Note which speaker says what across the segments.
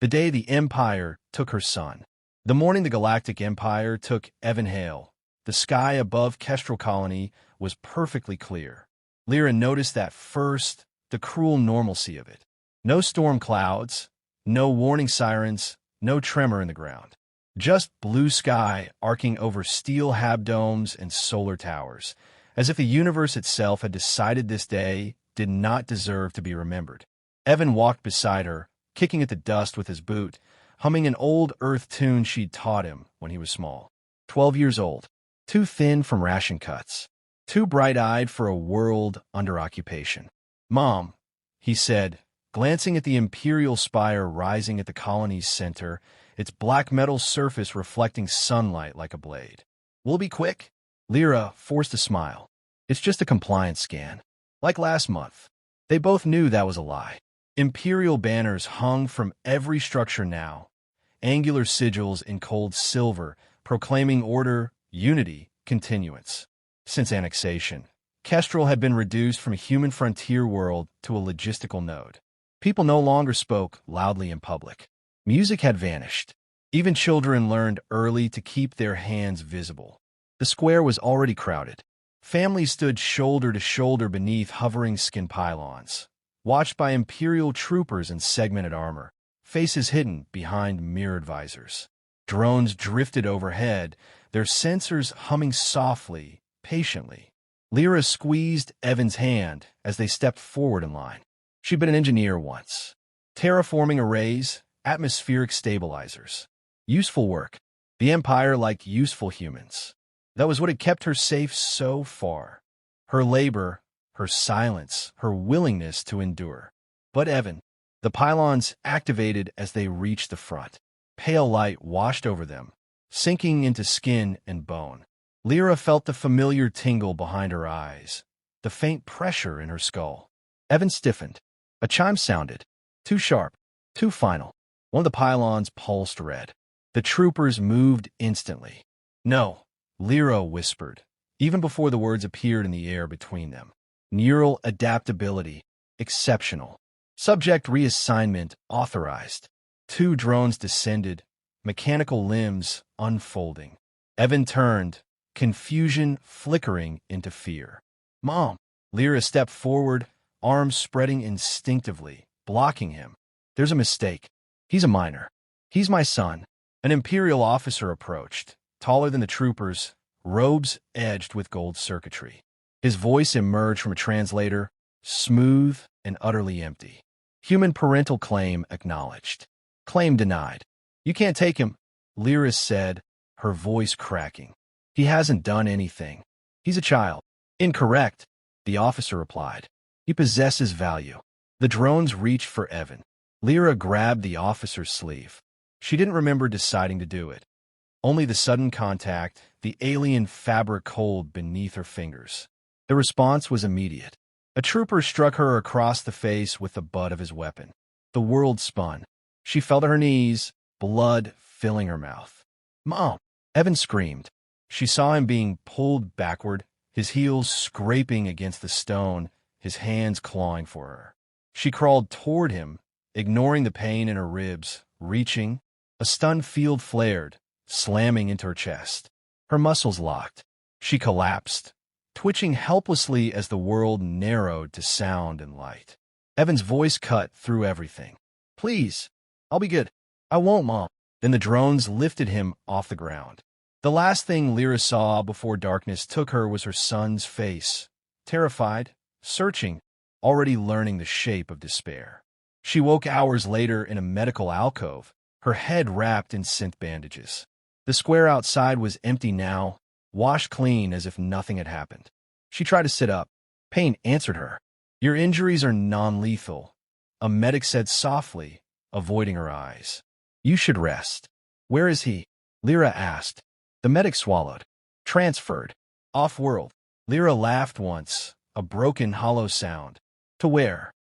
Speaker 1: The day the Empire took her son. The morning the Galactic Empire took Evan Hale. The sky above Kestrel Colony was perfectly clear. Lyra noticed that first, the cruel normalcy of it. No storm clouds, no warning sirens, no tremor in the ground. Just blue sky arcing over steel habdomes and solar towers, as if the universe itself had decided this day did not deserve to be remembered. Evan walked beside her, kicking at the dust with his boot, humming an old Earth tune she'd taught him when he was small. 12 years old, too thin from ration cuts, too bright-eyed for a world under occupation. "Mom," he said, glancing at the imperial spire rising at the colony's center, its black metal surface reflecting sunlight like a blade. "We'll be quick." Lyra forced a smile. "It's just a compliance scan. Like last month." They both knew that was a lie. Imperial banners hung from every structure now, angular sigils in cold silver, proclaiming order, unity, continuance. Since annexation, Kestrel had been reduced from a human frontier world to a logistical node. People no longer spoke loudly in public. Music had vanished. Even children learned early to keep their hands visible. The square was already crowded. Families stood shoulder to shoulder beneath hovering skin pylons, watched by Imperial troopers in segmented armor, faces hidden behind mirrored visors. Drones drifted overhead, their sensors humming softly, patiently. Lyra squeezed Evan's hand as they stepped forward in line. She'd been an engineer once. Terraforming arrays, atmospheric stabilizers. Useful work. The Empire liked useful humans. That was what had kept her safe so far. Her labor, her silence, her willingness to endure. But Evan, the pylons activated as they reached the front. Pale light washed over them, sinking into skin and bone. Lyra felt the familiar tingle behind her eyes, the faint pressure in her skull. Evan stiffened. A chime sounded. Too sharp, too final. One of the pylons pulsed red. The troopers moved instantly. "No," Lyra whispered, even before the words appeared in the air between them. Neural adaptability, exceptional. Subject reassignment authorized. 2 drones descended, mechanical limbs unfolding. Evan turned, confusion flickering into fear. "Mom!" Lyra stepped forward, arms spreading instinctively, blocking him. "There's a mistake. He's a minor. He's my son." An Imperial officer approached, taller than the troopers, robes edged with gold circuitry. His voice emerged from a translator, smooth and utterly empty. "Human parental claim acknowledged. Claim denied." "You can't take him," Lyra said, her voice cracking. "He hasn't done anything. He's a child." "Incorrect," the officer replied. "He possesses value." The drones reached for Evan. Lyra grabbed the officer's sleeve. She didn't remember deciding to do it. Only the sudden contact, the alien fabric cold beneath her fingers. The response was immediate. A trooper struck her across the face with the butt of his weapon. The world spun. She fell to her knees, blood filling her mouth. "Mom!" Evan screamed. She saw him being pulled backward, his heels scraping against the stone, his hands clawing for her. She crawled toward him, ignoring the pain in her ribs, reaching. A stun field flared, slamming into her chest. Her muscles locked. She collapsed, twitching helplessly as the world narrowed to sound and light. Evan's voice cut through everything. "Please, I'll be good." "I won't, Mom." Then the drones lifted him off the ground. The last thing Lyra saw before darkness took her was her son's face, terrified, searching, already learning the shape of despair. She woke hours later in a medical alcove, her head wrapped in synth bandages. The square outside was empty now, washed clean as if nothing had happened. She tried to sit up. Pain answered her. "Your injuries are non-lethal," a medic said softly, avoiding her eyes. "You should rest." "Where is he?" Lyra asked. The medic swallowed. "Transferred. Off-world." Lyra laughed once, a broken, hollow sound. "To where?"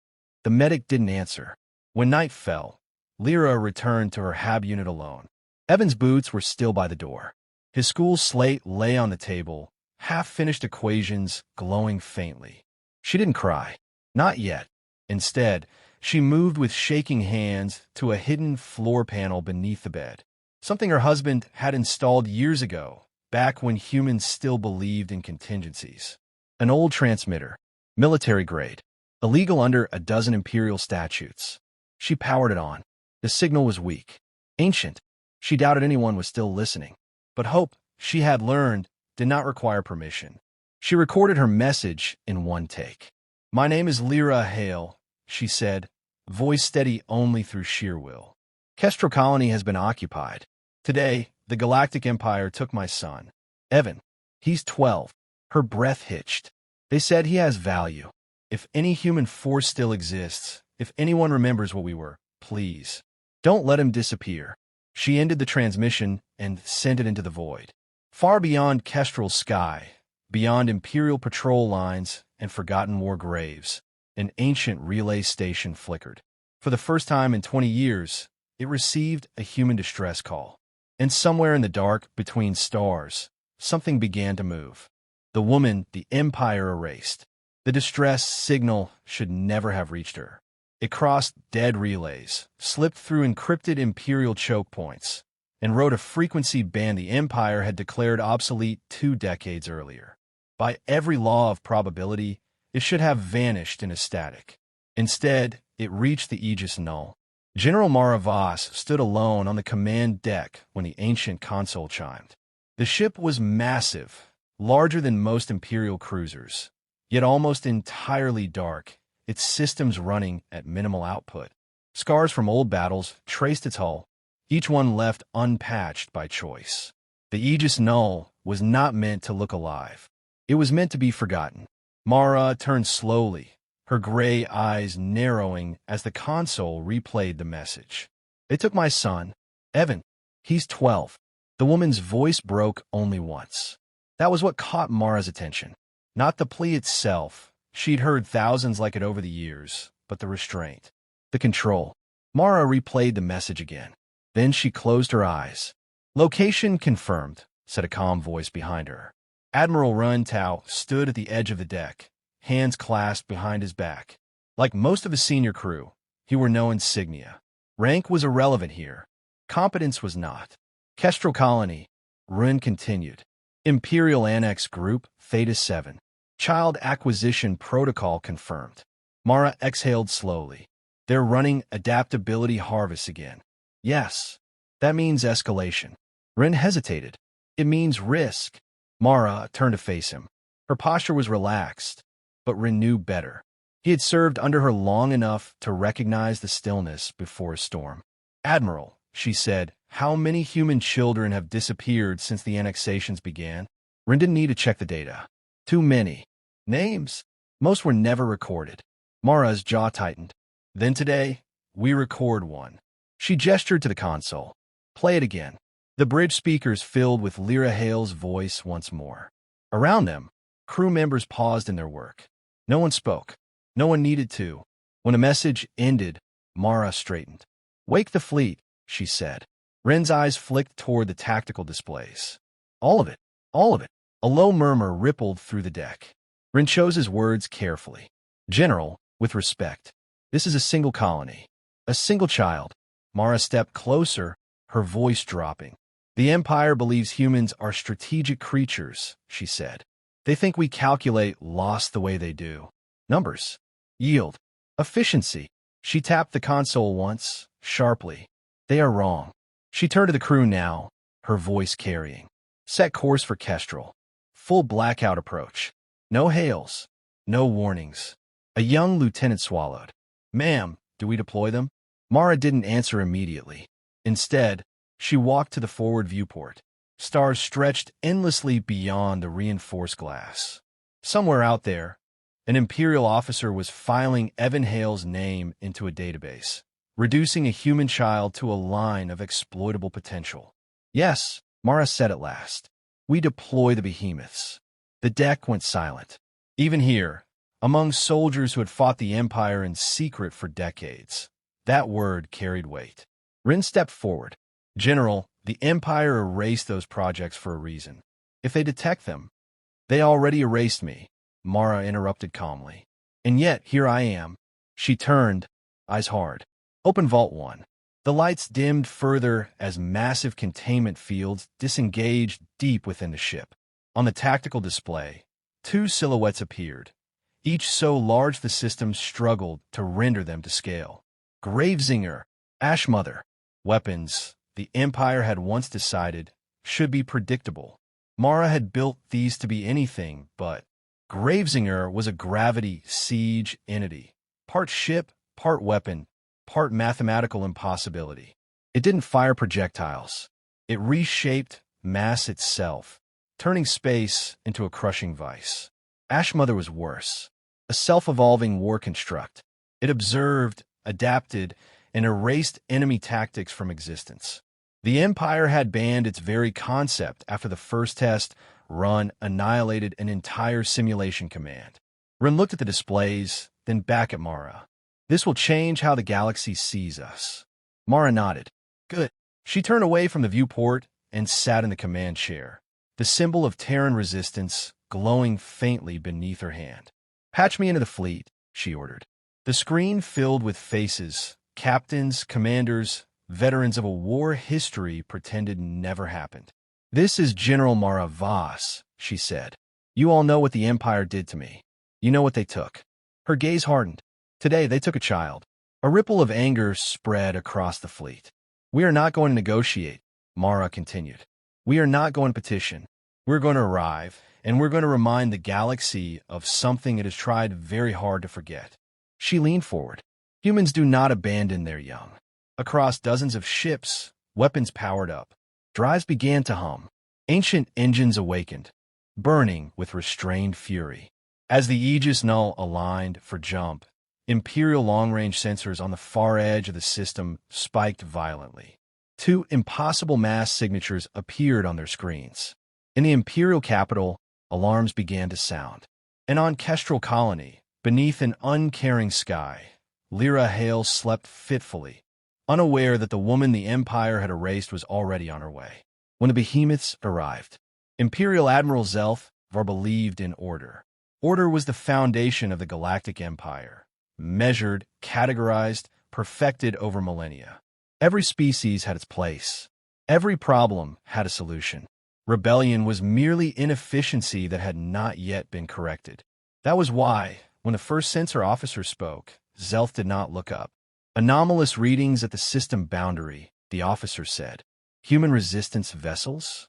Speaker 1: The medic didn't answer. When night fell, Lyra returned to her hab unit alone. Evan's boots were still by the door. His school slate lay on the table, half-finished equations glowing faintly. She didn't cry. Not yet. Instead, She moved with shaking hands to a hidden floor panel beneath the bed, something her husband had installed years ago, back when humans still believed in contingencies. An old transmitter, military grade, illegal under a dozen imperial statutes. She powered it on. The signal was weak, ancient. She doubted anyone was still listening. But hope, she had learned, did not require permission. She recorded her message in one take. "My name is Lyra Hale," she said, voice steady only through sheer will. "Kestrel Colony has been occupied. Today, the Galactic Empire took my son, Evan. He's 12. Her breath hitched. "They said he has value. If any human force still exists, if anyone remembers what we were, please, don't let him disappear." She ended the transmission and sent it into the void. Far beyond Kestrel's sky, beyond Imperial patrol lines and forgotten war graves, an ancient relay station flickered. For the first time in 20 years, it received a human distress call. And somewhere in the dark, between stars, something began to move. The woman the Empire erased. The distress signal should never have reached her. It crossed dead relays, slipped through encrypted Imperial choke points, and wrote a frequency band the Empire had declared obsolete 2 decades earlier. By every law of probability, it should have vanished in a static. Instead, it reached the Aegis Null. General Mara Voss stood alone on the command deck when the ancient console chimed. The ship was massive, larger than most Imperial cruisers, yet almost entirely dark, its systems running at minimal output. Scars from old battles traced its hull, each one left unpatched by choice. The Aegis Null was not meant to look alive. It was meant to be forgotten. Mara turned slowly, her gray eyes narrowing as the console replayed the message. "They took my son, Evan. He's 12. The woman's voice broke only once. That was what caught Mara's attention. Not the plea itself. She'd heard thousands like it over the years, but the restraint. The control. Mara replayed the message again. Then she closed her eyes. "Location confirmed," said a calm voice behind her. Admiral Run Tao stood at the edge of the deck, hands clasped behind his back. Like most of his senior crew, he wore no insignia. Rank was irrelevant here. Competence was not. "Kestrel Colony," Run continued. "Imperial Annex Group, Theta 7. Child Acquisition Protocol confirmed." Mara exhaled slowly. "They're running adaptability harvests again." "Yes. That means escalation." Ren hesitated. "It means risk." Mara turned to face him. Her posture was relaxed, but Ren knew better. He had served under her long enough to recognize the stillness before a storm. "Admiral," she said, "how many human children have disappeared since the annexations began?" Ren didn't need to check the data. "Too many. Names? Most were never recorded." Mara's jaw tightened. "Then today, we record one." She gestured to the console. "Play it again." The bridge speakers filled with Lyra Hale's voice once more. Around them, crew members paused in their work. No one spoke. No one needed to. When the message ended, Mara straightened. "Wake the fleet," she said. Ren's eyes flicked toward the tactical displays. "All of it. All of it." A low murmur rippled through the deck. Ren chose his words carefully. "General, with respect, this is a single colony. A single child." Mara stepped closer, her voice dropping. "The Empire believes humans are strategic creatures," she said. "They think we calculate loss the way they do. Numbers. Yield. Efficiency." She tapped the console once, sharply. "They are wrong." She turned to the crew now, her voice carrying. "Set course for Kestrel. Full blackout approach. No hails. No warnings." A young lieutenant swallowed. "Ma'am, do we deploy them?" Mara didn't answer immediately. Instead, she walked to the forward viewport. Stars stretched endlessly beyond the reinforced glass. Somewhere out there, an Imperial officer was filing Evan Hale's name into a database, reducing a human child to a line of exploitable potential. "Yes," Mara said at last. "We deploy the Behemoths." The deck went silent. Even here, among soldiers who had fought the Empire in secret for decades, that word carried weight. Ren stepped forward. "General, the Empire erased those projects for a reason. If they detect them—" "They already erased me," Mara interrupted calmly. "And yet, here I am." She turned, eyes hard. Open Vault 1. The lights dimmed further as massive containment fields disengaged deep within the ship. On the tactical display, two silhouettes appeared, each so large the system struggled to render them to scale. Gravezinger, Ashmother. Weapons, the Empire had once decided, should be predictable. Mara had built these to be anything, but Gravezinger was a gravity siege entity. Part ship, part weapon, part mathematical impossibility. It didn't fire projectiles. It reshaped mass itself, turning space into a crushing vice. Ashmother was worse. A self-evolving war construct. It observed, adapted, and erased enemy tactics from existence. The Empire had banned its very concept after the first test run annihilated an entire simulation command. Ren looked at the displays, then back at Mara. This will change how the galaxy sees us. Mara nodded. Good. She turned away from the viewport and sat in the command chair, the symbol of Terran resistance glowing faintly beneath her hand. Patch me into the fleet, she ordered. The screen filled with faces, captains, commanders, veterans of a war history pretended never happened. This is General Mara Voss, she said. You all know what the Empire did to me. You know what they took. Her gaze hardened. Today they took a child. A ripple of anger spread across the fleet. We are not going to negotiate, Mara continued. We are not going to petition. We're going to arrive, and we're going to remind the galaxy of something it has tried very hard to forget. She leaned forward. Humans do not abandon their young. Across dozens of ships, weapons powered up. Drives began to hum. Ancient engines awakened, burning with restrained fury. As the Aegis Null aligned for jump, imperial long-range sensors on the far edge of the system spiked violently. Two impossible mass signatures appeared on their screens. In the imperial capital, alarms began to sound. And on Kestrel Colony, beneath an uncaring sky, Lyra Hale slept fitfully, unaware that the woman the Empire had erased was already on her way. When the Behemoths arrived, Imperial Admiral Zelf believed in order. Order was the foundation of the Galactic Empire, measured, categorized, perfected over millennia. Every species had its place. Every problem had a solution. Rebellion was merely inefficiency that had not yet been corrected. That was why, when the first sensor officer spoke, Zelf did not look up. Anomalous readings at the system boundary, the officer said. Human resistance vessels?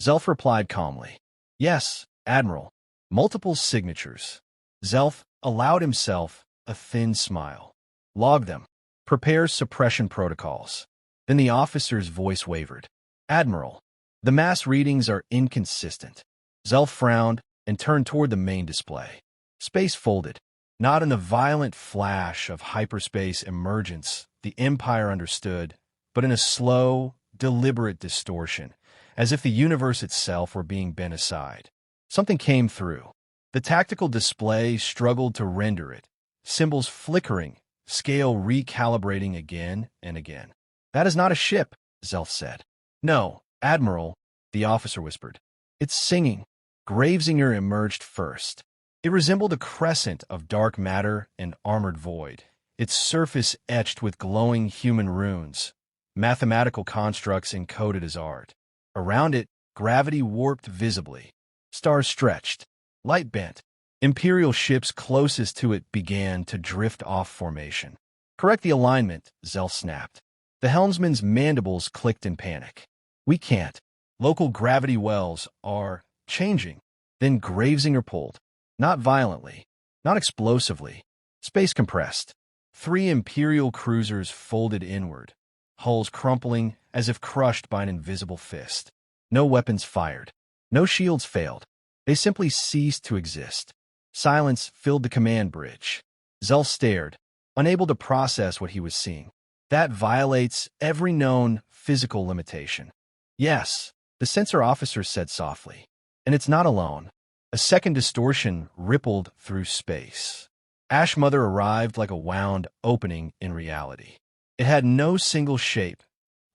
Speaker 1: Zelf replied calmly. Yes, Admiral. Multiple signatures. Zelf allowed himself a thin smile. Log them. Prepare suppression protocols. Then the officer's voice wavered. Admiral, the mass readings are inconsistent. Zelf frowned and turned toward the main display. Space folded. Not in the violent flash of hyperspace emergence the Empire understood, but in a slow, deliberate distortion, as if the universe itself were being bent aside. Something came through. The tactical display struggled to render it, symbols flickering, scale recalibrating again and again. That is not a ship, Zelf said. No, Admiral, the officer whispered. It's singing. Gravezinger emerged first. It resembled a crescent of dark matter and armored void, its surface etched with glowing human runes, mathematical constructs encoded as art. Around it, gravity warped visibly. Stars stretched. Light bent. Imperial ships closest to it began to drift off formation. Correct the alignment, Zelf snapped. The helmsman's mandibles clicked in panic. We can't. Local gravity wells are changing. Then Gravezinger pulled. Not violently. Not explosively. Space compressed. 3 Imperial cruisers folded inward, hulls crumpling as if crushed by an invisible fist. No weapons fired. No shields failed. They simply ceased to exist. Silence filled the command bridge. Zelf stared, unable to process what he was seeing. That violates every known physical limitation. Yes, the sensor officer said softly. And it's not alone. A second distortion rippled through space. Ashmother arrived like a wound opening in reality. It had no single shape.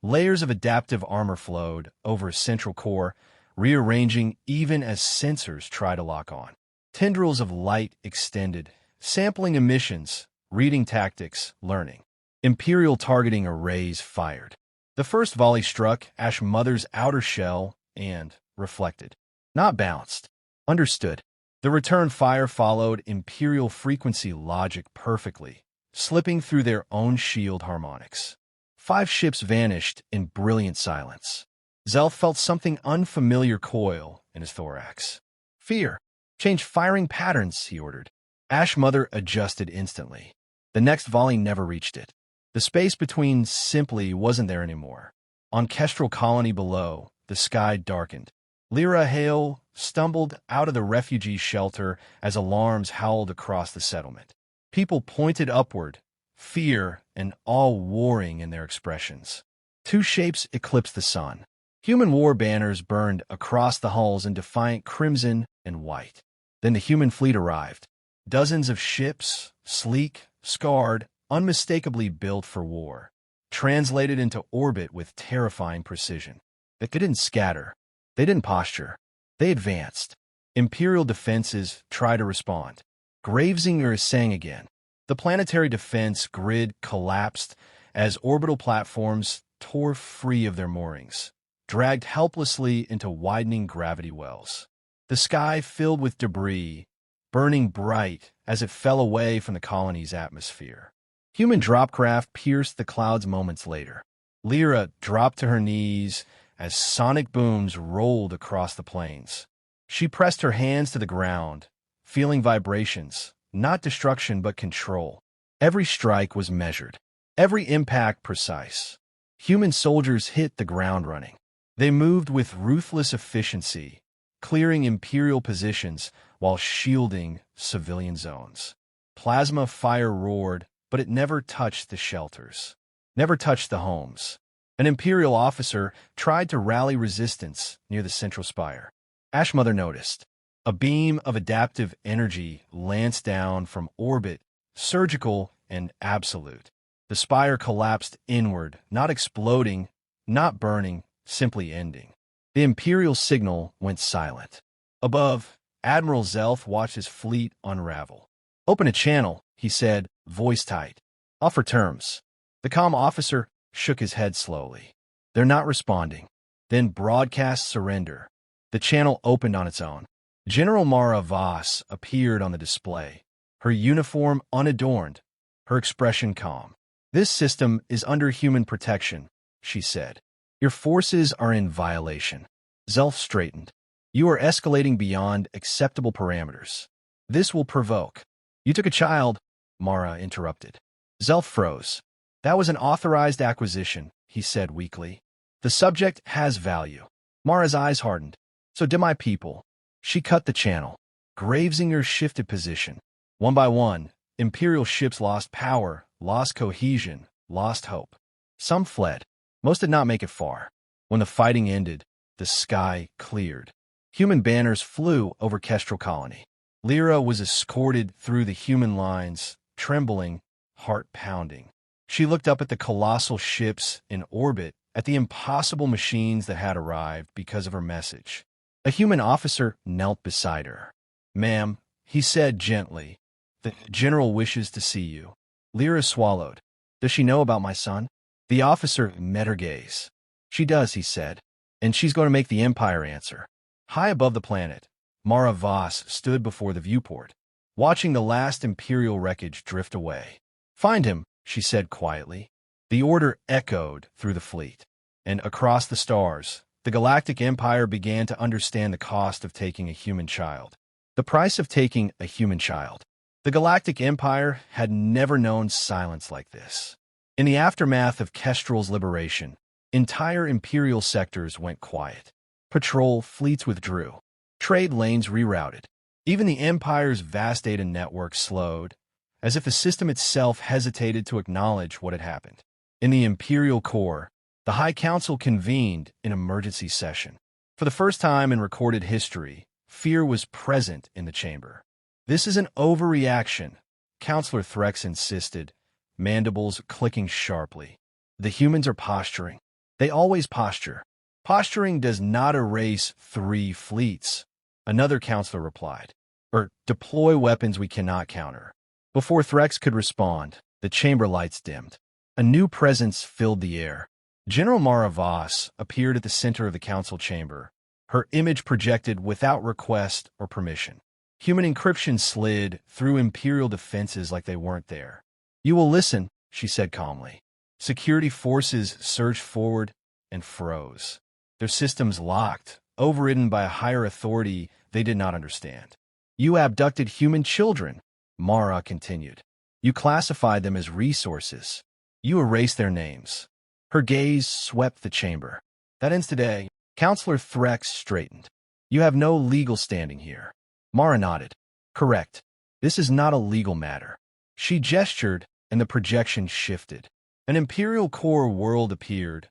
Speaker 1: Layers of adaptive armor flowed over a central core, rearranging even as sensors tried to lock on. Tendrils of light extended, sampling emissions, reading tactics, learning. Imperial targeting arrays fired. The first volley struck Ash Mother's outer shell and reflected. Not bounced. Understood. The return fire followed Imperial frequency logic perfectly, slipping through their own shield harmonics. 5 ships vanished in brilliant silence. Zelf felt something unfamiliar coil in his thorax. Fear. Change firing patterns, he ordered. Ash Mother adjusted instantly. The next volley never reached it. The space between simply wasn't there anymore. On Kestrel Colony below, the sky darkened. Lyra Hale stumbled out of the refugee shelter as alarms howled across the settlement. People pointed upward, fear and awe warring in their expressions. 2 shapes eclipsed the sun. Human war banners burned across the hulls in defiant crimson and white. Then the human fleet arrived. Dozens of ships, sleek, scarred, unmistakably built for war, translated into orbit with terrifying precision. They didn't scatter. They didn't posture. They advanced. Imperial defenses tried to respond. Gravesinger sang again. The planetary defense grid collapsed as orbital platforms tore free of their moorings, dragged helplessly into widening gravity wells. The sky filled with debris, burning bright as it fell away from the colony's atmosphere. Human dropcraft pierced the clouds moments later. Lyra dropped to her knees as sonic booms rolled across the plains. She pressed her hands to the ground, feeling vibrations, not destruction but control. Every strike was measured, every impact precise. Human soldiers hit the ground running. They moved with ruthless efficiency, clearing Imperial positions while shielding civilian zones. Plasma fire roared, but it never touched the shelters, never touched the homes. An Imperial officer tried to rally resistance near the central spire. Ash Mother noticed. A beam of adaptive energy lanced down from orbit, surgical and absolute. The spire collapsed inward, not exploding, not burning, simply ending. The Imperial signal went silent. Above, Admiral Zelf watched his fleet unravel. "Open a channel," he said, voice tight. "Offer terms." The comm officer shook his head slowly. "They're not responding." Then broadcast surrender. The channel opened on its own. General Mara Voss appeared on the display, her uniform unadorned, her expression calm. "This system is under human protection," she said. "Your forces are in violation." Zelf straightened. "You are escalating beyond acceptable parameters. This will provoke." "You took a child," Mara interrupted. Zelf froze. "That was an authorized acquisition," he said weakly. "The subject has value." Mara's eyes hardened. "So did my people." She cut the channel. Gravesinger shifted position. One by one, Imperial ships lost power, lost cohesion, lost hope. Some fled. Most did not make it far. When the fighting ended, the sky cleared. Human banners flew over Kestrel Colony. Lyra was escorted through the human lines, trembling, heart pounding. She looked up at the colossal ships in orbit, at the impossible machines that had arrived because of her message. A human officer knelt beside her. "Ma'am," he said gently, "the general wishes to see you." Lyra swallowed. "Does she know about my son?" The officer met her gaze. "She does," he said, "and she's going to make the Empire answer." High above the planet, Mara Voss stood before the viewport, watching the last Imperial wreckage drift away. "Find him," she said quietly. The order echoed through the fleet, and across the stars, the Galactic Empire began to understand the cost of taking a human child. The price of taking a human child. The Galactic Empire had never known silence like this. In the aftermath of Kestrel's liberation, entire Imperial sectors went quiet. Patrol fleets withdrew. Trade lanes rerouted. Even the Empire's vast data network slowed, as if the system itself hesitated to acknowledge what had happened. In the Imperial core, the High Council convened in emergency session. For the first time in recorded history, fear was present in the chamber. "This is an overreaction," Councillor Threx insisted, mandibles clicking sharply. "The humans are posturing. They always posture. Posturing does not erase 3 fleets," another councillor replied, "or deploy weapons we cannot counter. Before Threx could respond, the chamber lights dimmed. A new presence filled the air. General Mara Voss appeared at the center of the council chamber, her image projected without request or permission. Human encryption slid through imperial defenses like they weren't there. "You will listen," she said calmly. Security forces surged forward and froze. Their systems locked, overridden by a higher authority they did not understand. "You abducted human children," Mara continued. "You classified them as resources. You erased their names." Her gaze swept the chamber. "That ends today." Counselor Threx straightened. "You have no legal standing here." Mara nodded. "Correct. This is not a legal matter." She gestured, and the projection shifted. An imperial core world appeared,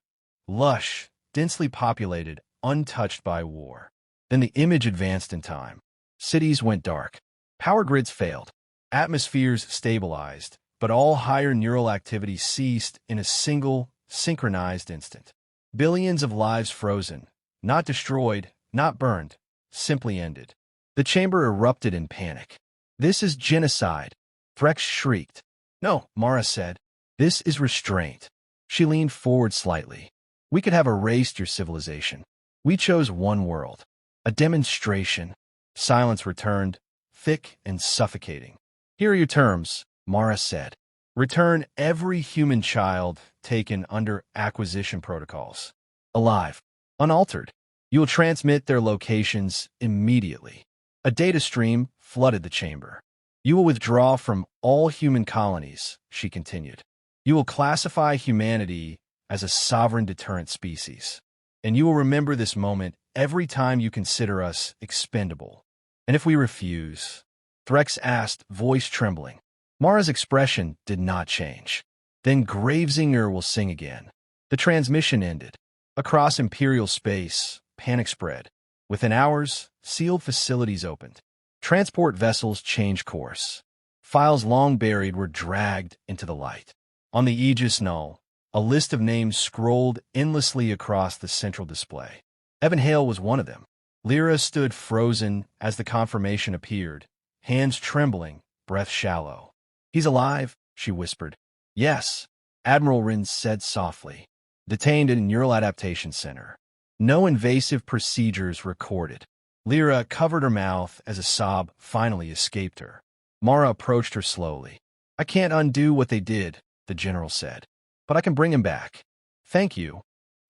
Speaker 1: lush, densely populated, untouched by war. Then the image advanced in time. Cities went dark. Power grids failed. Atmospheres stabilized, but all higher neural activity ceased in a single, synchronized instant. Billions of lives frozen, not destroyed, not burned, simply ended. The chamber erupted in panic. "This is genocide," Threx shrieked. "No," Mara said. "This is restraint." She leaned forward slightly. "We could have erased your civilization. We chose one world. A demonstration." Silence returned, thick and suffocating. "Here are your terms," Mara said. "Return every human child taken under acquisition protocols. Alive, unaltered. You will transmit their locations immediately." A data stream flooded the chamber. "You will withdraw from all human colonies," she continued. "You will classify humanity as a sovereign deterrent species. And you will remember this moment every time you consider us expendable." "And if we refuse?" Threx asked, voice trembling. Mara's expression did not change. "Then Gravesinger will sing again." The transmission ended. Across imperial space, panic spread. Within hours, sealed facilities opened. Transport vessels changed course. Files long buried were dragged into the light. On the Aegis Null, a list of names scrolled endlessly across the central display. Evan Hale was one of them. Lyra stood frozen as the confirmation appeared, hands trembling, breath shallow. "He's alive," she whispered. "Yes," Admiral Rins said softly. "Detained in Neural Adaptation Center. No invasive procedures recorded." Lyra covered her mouth as a sob finally escaped her. Mara approached her slowly. "I can't undo what they did," the general said. "But I can bring him back." "Thank you,"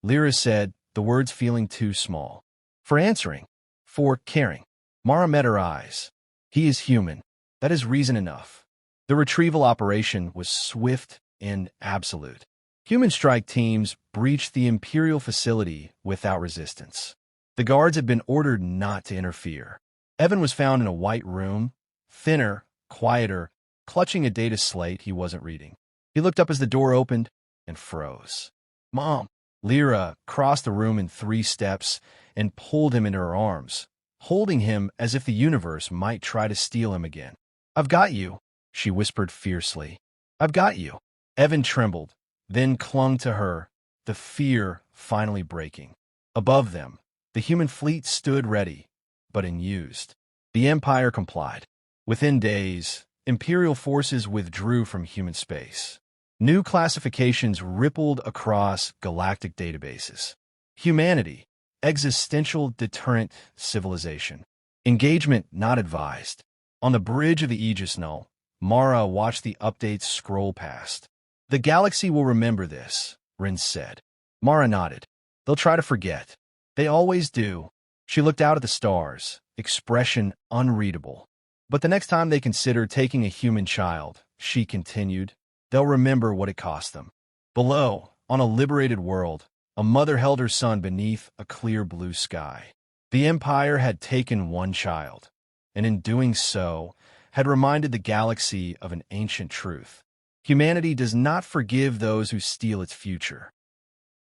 Speaker 1: Lyra said, the words feeling too small. "For answering. For caring." Mara met her eyes. "He is human. That is reason enough." The retrieval operation was swift and absolute. Human strike teams breached the Imperial facility without resistance. The guards had been ordered not to interfere. Evan was found in a white room, thinner, quieter, clutching a data slate he wasn't reading. He looked up as the door opened and froze. "Mom!" Lyra crossed the room in 3 steps and pulled him into her arms, holding him as if the universe might try to steal him again. "I've got you," she whispered fiercely. "I've got you." Evan trembled, then clung to her, the fear finally breaking. Above them, the human fleet stood ready, but unused. The Empire complied. Within days, Imperial forces withdrew from human space. New classifications rippled across galactic databases. Humanity, existential deterrent civilization. Engagement not advised. On the bridge of the Aegis Null, Mara watched the updates scroll past. "The galaxy will remember this," Rins said. Mara nodded. "They'll try to forget. They always do." She looked out at the stars, expression unreadable. "But the next time they consider taking a human child," she continued, "they'll remember what it cost them." Below, on a liberated world, a mother held her son beneath a clear blue sky. The Empire had taken one child, and in doing so, had reminded the galaxy of an ancient truth. Humanity does not forgive those who steal its future.